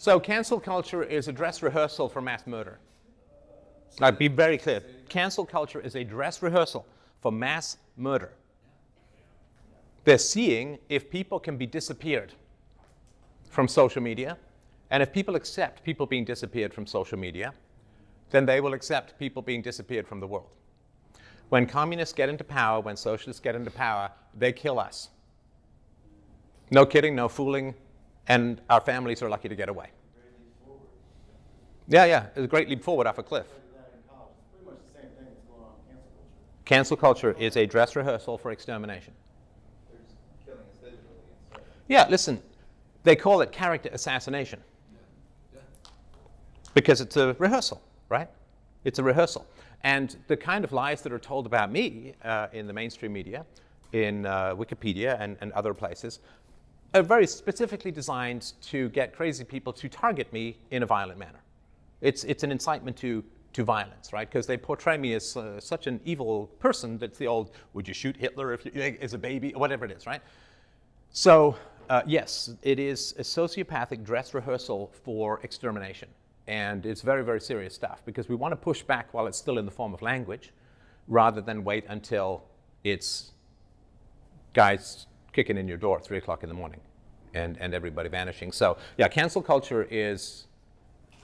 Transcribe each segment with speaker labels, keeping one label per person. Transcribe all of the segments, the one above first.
Speaker 1: So cancel culture is a dress rehearsal for mass murder. I'll be very clear. Cancel culture is a dress rehearsal for mass murder. They're seeing if people can be disappeared from social media, and if people accept people being disappeared from social media, then they will accept people being disappeared from the world. When communists get into power, when socialists get into power, they kill us. No kidding, no fooling, and our families are lucky to get away. Yeah, it's a great leap forward off a cliff. Cancel culture is a dress rehearsal for extermination. Yeah, listen, they call it character assassination because it's a rehearsal, right? It's a rehearsal. And the kind of lies that are told about me in the mainstream media, in Wikipedia and other places, are very specifically designed to get crazy people to target me in a violent manner. It's an incitement to violence, right? Because they portray me as such an evil person that's the old, would you shoot Hitler if you, as a baby, whatever it is, right? So yes, it is a sociopathic dress rehearsal for extermination. And it's very, very serious stuff because we want to push back while it's still in the form of language rather than wait until it's guys kicking in your door at 3 o'clock in the morning and everybody vanishing. So yeah, cancel culture is,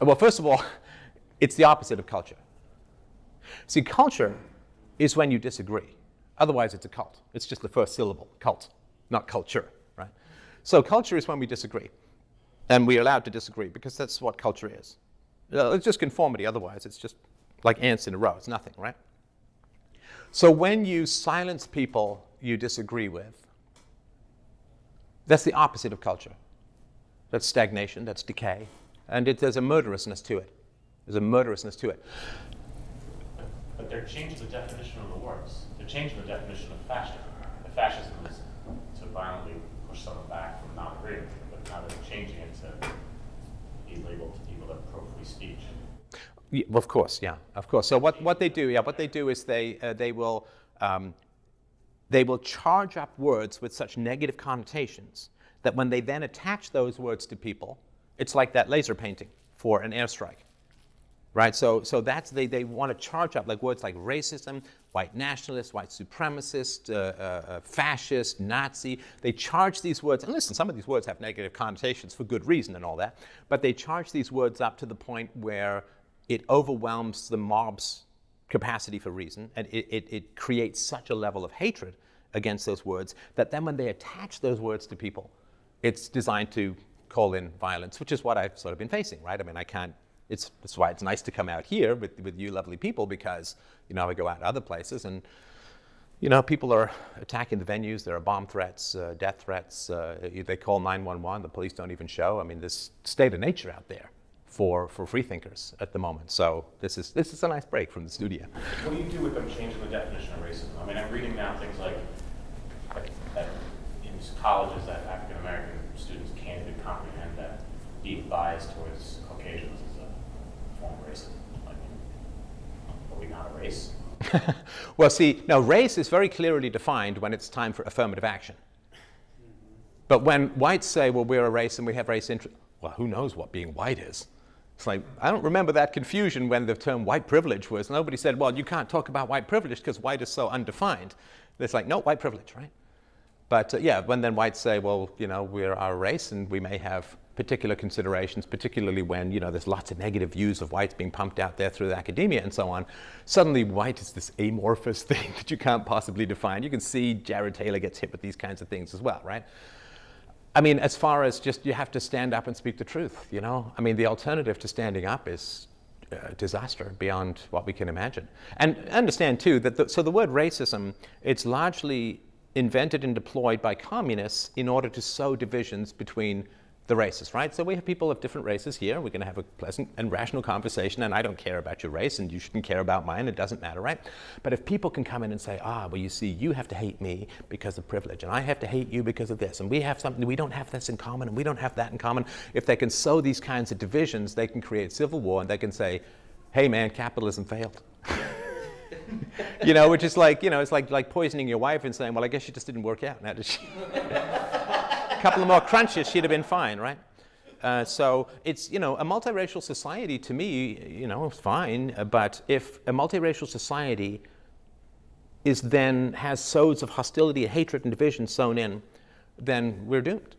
Speaker 1: well, first of all, it's the opposite of culture. See, culture is when you disagree. Otherwise, it's a cult. It's just the first syllable, cult, not culture, right? So culture is when we disagree. And we're allowed to disagree because that's what culture is. It's just conformity, otherwise it's just like ants in a row, it's nothing, right? So when you silence people you disagree with, that's the opposite of culture. That's stagnation, that's decay, and there's a murderousness to it. There's a murderousness to it.
Speaker 2: But they're changing the definition of the words. They're changing the definition of fascism. The fascism is to violently push someone back from not agreeing with you, but now they're changing it to be labeled to people that are pro-free speech.
Speaker 1: Yeah, of course, yeah, of course. So what they do, what they do is they will charge up words with such negative connotations that when they then attach those words to people, it's like that laser painting for an airstrike, right? So that's they want to charge up like words like racism, white nationalist, white supremacist, fascist, Nazi. They charge these words, and listen, some of these words have negative connotations for good reason and all that, but they charge these words up to the point where it overwhelms the mob's capacity for reason, and it creates such a level of hatred against those words that then when they attach those words to people, it's designed to call in violence, which is what I've sort of been facing, right? I mean, I can't, that's why it's nice to come out here with you lovely people because, I go out to other places and, people are attacking the venues, there are bomb threats, death threats, they call 911, the police don't even show. I mean, there's state of nature out there for free thinkers at the moment. So this is a nice break from the studio.
Speaker 2: What do you do with them changing the definition of racism? I mean, I'm reading now things like that in colleges that African American students can't even comprehend that deep bias towards Caucasians is a form of racism. Like, are we not a race?
Speaker 1: Well, see, now race is very clearly defined when it's time for affirmative action. But when whites say, well, we're a race and we have race interest, well, who knows what being white is? It's like, I don't remember that confusion when the term white privilege was. Nobody said, well, you can't talk about white privilege because white is so undefined. It's like, no, white privilege, right? But when then whites say, well, we're our race and we may have particular considerations, particularly when, there's lots of negative views of whites being pumped out there through the academia and so on, suddenly white is this amorphous thing that you can't possibly define. You can see Jared Taylor gets hit with these kinds of things as well, right? I mean, as far as just you have to stand up and speak the truth, I mean, the alternative to standing up is disaster beyond what we can imagine. And understand, too, that the word racism, it's largely invented and deployed by communists in order to sow divisions between the races, right? So we have people of different races here. We're going to have a pleasant and rational conversation, and I don't care about your race, and you shouldn't care about mine. It doesn't matter, right? But if people can come in and say, well, you see, you have to hate me because of privilege, and I have to hate you because of this, and we have something, we don't have this in common, and we don't have that in common. If they can sow these kinds of divisions, they can create civil war, and they can say, hey, man, capitalism failed. Which is like, it's like poisoning your wife and saying, well, I guess she just didn't work out. Now, did she? A couple of more crunches, she'd have been fine, right? So it's, you know, a multiracial society to me, you know, is fine. But if a multiracial society is then has sods of hostility, hatred, and division sown in, then we're doomed.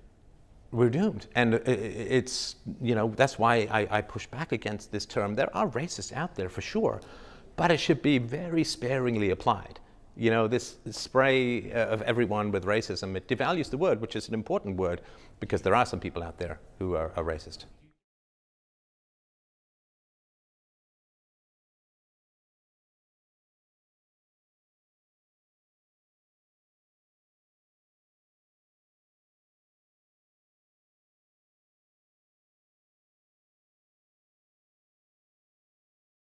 Speaker 1: We're doomed. And it's, you know, that's why I push back against this term. There are racists out there for sure, but it should be very sparingly applied. You know, this spray of everyone with racism, it devalues the word, which is an important word, because there are some people out there who are racist.